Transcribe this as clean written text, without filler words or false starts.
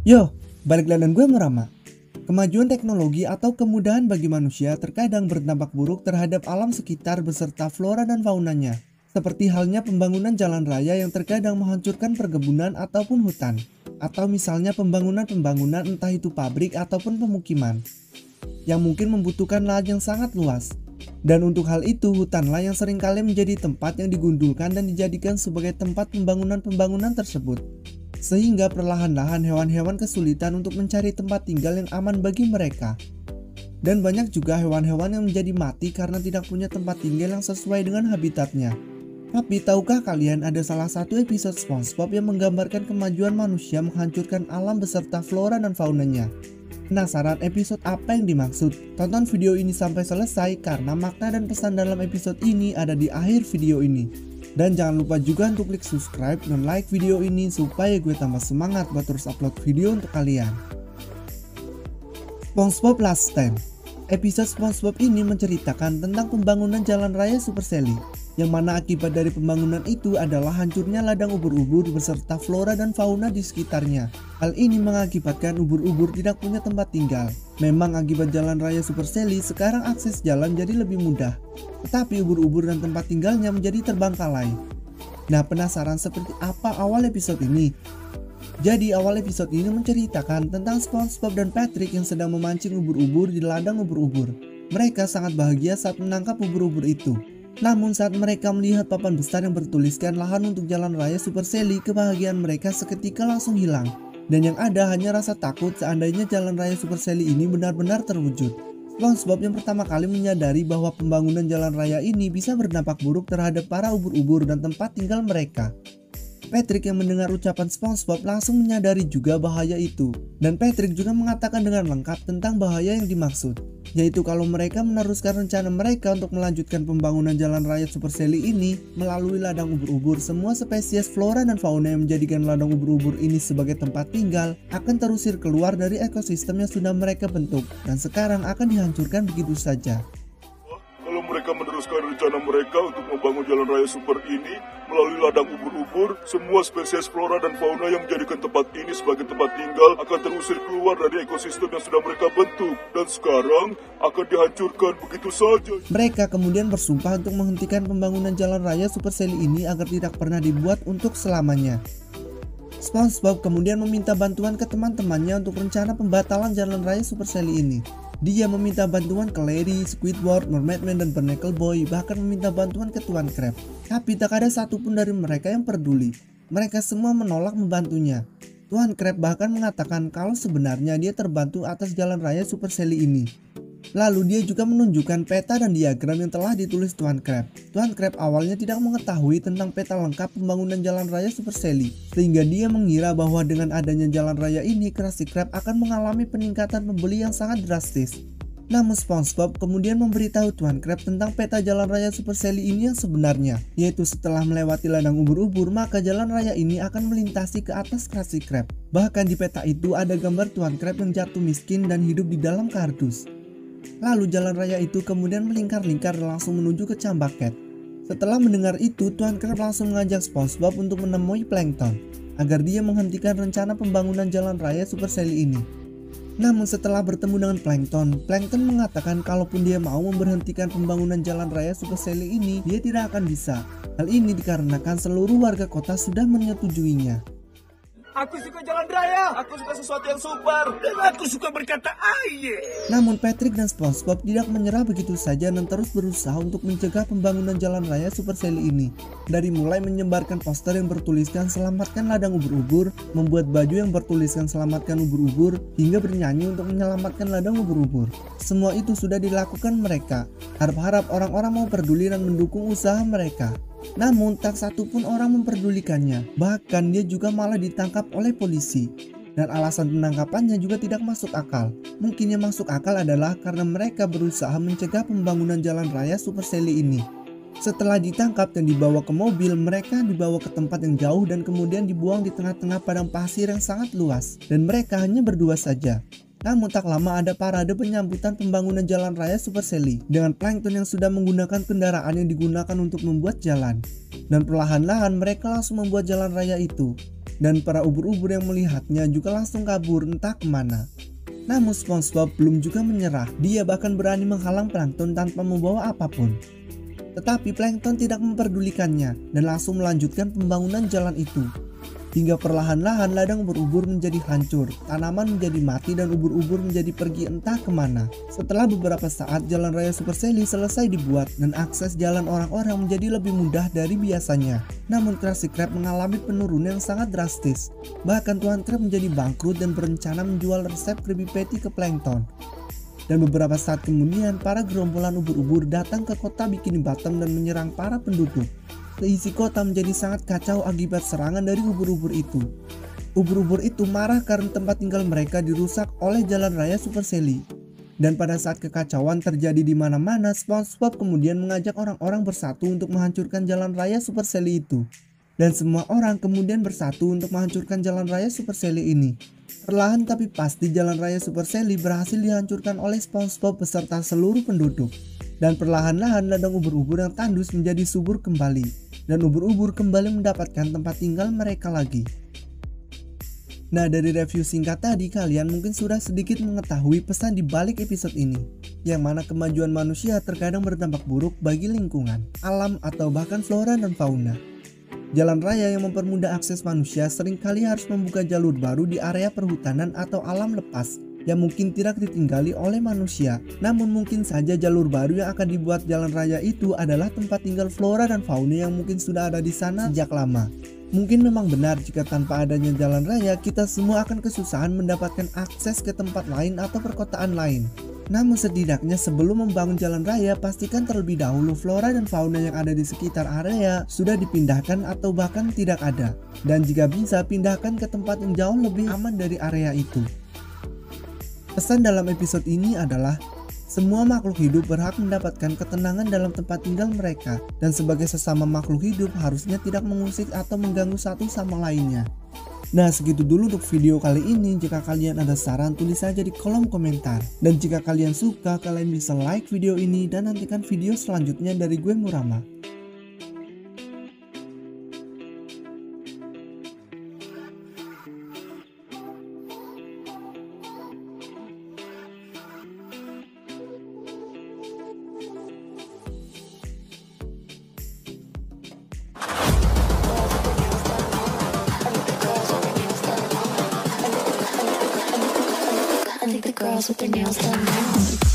Yo, balik lagi dengan gue Murama. Kemajuan teknologi atau kemudahan bagi manusia terkadang berdampak buruk terhadap alam sekitar beserta flora dan faunanya. Seperti halnya pembangunan jalan raya yang terkadang menghancurkan perkebunan ataupun hutan. Atau misalnya pembangunan entah itu pabrik ataupun pemukiman yang mungkin membutuhkan lahan yang sangat luas. Dan untuk hal itu, hutanlah yang seringkali menjadi tempat yang digundulkan dan dijadikan sebagai tempat pembangunan tersebut. Sehingga perlahan-lahan hewan-hewan kesulitan untuk mencari tempat tinggal yang aman bagi mereka. Dan banyak juga hewan-hewan yang menjadi mati karena tidak punya tempat tinggal yang sesuai dengan habitatnya. Tapi tahukah kalian ada salah satu episode SpongeBob yang menggambarkan kemajuan manusia menghancurkan alam beserta flora dan faunanya? Penasaran episode apa yang dimaksud? Tonton video ini sampai selesai karena makna dan pesan dalam episode ini ada di akhir video ini. Dan jangan lupa juga untuk klik subscribe dan like video ini supaya gue tambah semangat buat terus upload video untuk kalian. SpongeBob Last Stand. Episode SpongeBob ini menceritakan tentang pembangunan jalan raya Super Sally, yang mana akibat dari pembangunan itu adalah hancurnya ladang ubur-ubur beserta flora dan fauna di sekitarnya. Hal ini mengakibatkan ubur-ubur tidak punya tempat tinggal. Memang akibat jalan raya Super Sally sekarang akses jalan jadi lebih mudah, tetapi ubur-ubur dan tempat tinggalnya menjadi terbengkalai. Nah, penasaran seperti apa awal episode ini? Jadi awal episode ini menceritakan tentang SpongeBob dan Patrick yang sedang memancing ubur-ubur di ladang ubur-ubur. Mereka sangat bahagia saat menangkap ubur-ubur itu. Namun saat mereka melihat papan besar yang bertuliskan lahan untuk jalan raya Super Sally, kebahagiaan mereka seketika langsung hilang. Dan yang ada hanya rasa takut seandainya jalan raya Super Sally ini benar-benar terwujud. SpongeBob yang pertama kali menyadari bahwa pembangunan jalan raya ini bisa berdampak buruk terhadap para ubur-ubur dan tempat tinggal mereka. Patrick yang mendengar ucapan SpongeBob langsung menyadari juga bahaya itu. Dan Patrick juga mengatakan dengan lengkap tentang bahaya yang dimaksud, yaitu kalau mereka meneruskan rencana mereka untuk melanjutkan pembangunan jalan raya Super Sally ini melalui ladang ubur-ubur, semua spesies flora dan fauna yang menjadikan ladang ubur-ubur ini sebagai tempat tinggal akan terusir keluar dari ekosistem yang sudah mereka bentuk dan sekarang akan dihancurkan begitu saja. Kalau mereka meneruskan rencana mereka untuk membangun jalan raya super ini melalui ladang ubur-ubur, semua spesies flora dan fauna yang menjadikan tempat ini sebagai tempat tinggal akan terusir keluar dari ekosistem yang sudah mereka bentuk dan sekarang akan dihancurkan begitu saja. Mereka kemudian bersumpah untuk menghentikan pembangunan jalan raya Super Sally ini agar tidak pernah dibuat untuk selamanya. SpongeBob kemudian meminta bantuan ke teman-temannya untuk rencana pembatalan jalan raya Super Sally ini. Dia meminta bantuan ke Larry, Squidward, Mermaidman, dan Barnacle Boy, bahkan meminta bantuan ke Tuan Crab. Tapi tak ada satupun dari mereka yang peduli. Mereka semua menolak membantunya. Tuan Crab bahkan mengatakan kalau sebenarnya dia terbantu atas jalan raya Super Sally ini. Lalu dia juga menunjukkan peta dan diagram yang telah ditulis Tuan Crab. Tuan Crab awalnya tidak mengetahui tentang peta lengkap pembangunan jalan raya Super Sally, sehingga dia mengira bahwa dengan adanya jalan raya ini, Krusty Krab akan mengalami peningkatan pembeli yang sangat drastis. Namun SpongeBob kemudian memberitahu Tuan Crab tentang peta jalan raya Super Sally ini yang sebenarnya, yaitu setelah melewati ladang ubur-ubur maka jalan raya ini akan melintasi ke atas Krusty Krab. Bahkan di peta itu ada gambar Tuan Crab yang jatuh miskin dan hidup di dalam kardus. Lalu jalan raya itu kemudian melingkar-lingkar dan langsung menuju ke Cambaket. Setelah mendengar itu, Tuan Crab langsung mengajak SpongeBob untuk menemui Plankton agar dia menghentikan rencana pembangunan jalan raya Super Sally ini. Namun setelah bertemu dengan Plankton mengatakan kalaupun dia mau memberhentikan pembangunan jalan raya Super Sally ini, dia tidak akan bisa. Hal ini dikarenakan seluruh warga kota sudah menyetujuinya. Aku suka jalan raya, aku suka sesuatu yang super, dan aku suka berkata aye. Namun Patrick dan SpongeBob tidak menyerah begitu saja dan terus berusaha untuk mencegah pembangunan jalan raya Super Sally ini. Dari mulai menyebarkan poster yang bertuliskan selamatkan ladang ubur-ubur, membuat baju yang bertuliskan selamatkan ubur-ubur, hingga bernyanyi untuk menyelamatkan ladang ubur-ubur. Semua itu sudah dilakukan mereka. Harap-harap orang-orang mau peduli dan mendukung usaha mereka. Namun tak satu pun orang memperdulikannya, bahkan dia juga malah ditangkap oleh polisi. Dan alasan penangkapannya juga tidak masuk akal. Mungkin yang masuk akal adalah karena mereka berusaha mencegah pembangunan jalan raya Super Sally ini. Setelah ditangkap dan dibawa ke mobil, mereka dibawa ke tempat yang jauh dan kemudian dibuang di tengah-tengah padang pasir yang sangat luas. Dan mereka hanya berdua saja. Namun tak lama ada parade penyambutan pembangunan jalan raya Super Sally dengan Plankton yang sudah menggunakan kendaraan yang digunakan untuk membuat jalan. Dan perlahan-lahan mereka langsung membuat jalan raya itu. dan para ubur-ubur yang melihatnya juga langsung kabur entah kemana. Namun SpongeBob belum juga menyerah, dia bahkan berani menghalang plankton tanpa membawa apapun. Tetapi plankton tidak memperdulikannya dan langsung melanjutkan pembangunan jalan itu. Hingga perlahan-lahan ladang ubur-ubur menjadi hancur, tanaman menjadi mati dan ubur-ubur menjadi pergi entah kemana. Setelah beberapa saat jalan raya Super Sally selesai dibuat dan akses jalan orang-orang menjadi lebih mudah dari biasanya. Namun Krusty Krab mengalami penurunan yang sangat drastis. Bahkan Tuan Krab menjadi bangkrut dan berencana menjual resep Krabby Patty ke Plankton. Dan beberapa saat kemudian para gerombolan ubur-ubur datang ke kota Bikini Bottom dan menyerang para penduduk. Seisi kota menjadi sangat kacau akibat serangan dari ubur-ubur itu. Ubur-ubur itu marah karena tempat tinggal mereka dirusak oleh jalan raya Super Sally. Dan pada saat kekacauan terjadi di mana-mana, SpongeBob kemudian mengajak orang-orang bersatu untuk menghancurkan jalan raya Super Sally itu. Dan semua orang kemudian bersatu untuk menghancurkan jalan raya Super Sally ini. Perlahan tapi pasti jalan raya Super Sally berhasil dihancurkan oleh SpongeBob beserta seluruh penduduk. Dan perlahan-lahan ladang ubur-ubur yang tandus menjadi subur kembali. Dan ubur-ubur kembali mendapatkan tempat tinggal mereka lagi. Nah, dari review singkat tadi kalian mungkin sudah sedikit mengetahui pesan di balik episode ini, yang mana kemajuan manusia terkadang berdampak buruk bagi lingkungan, alam atau bahkan flora dan fauna. Jalan raya yang mempermudah akses manusia seringkali harus membuka jalur baru di area perhutanan atau alam lepas yang mungkin tidak ditinggali oleh manusia. Namun mungkin saja jalur baru yang akan dibuat jalan raya itu adalah tempat tinggal flora dan fauna yang mungkin sudah ada di sana sejak lama. Mungkin memang benar jika tanpa adanya jalan raya kita semua akan kesusahan mendapatkan akses ke tempat lain atau perkotaan lain. Namun setidaknya sebelum membangun jalan raya, pastikan terlebih dahulu flora dan fauna yang ada di sekitar area sudah dipindahkan atau bahkan tidak ada. Dan jika bisa, pindahkan ke tempat yang jauh lebih aman dari area itu. Pesan dalam episode ini adalah semua makhluk hidup berhak mendapatkan ketenangan dalam tempat tinggal mereka, dan sebagai sesama makhluk hidup harusnya tidak mengusik atau mengganggu satu sama lainnya. Nah, segitu dulu untuk video kali ini. Jika kalian ada saran, tulis saja di kolom komentar. Dan jika kalian suka, kalian bisa like video ini dan nantikan video selanjutnya dari gue Murama. I think the girls with their nails done now.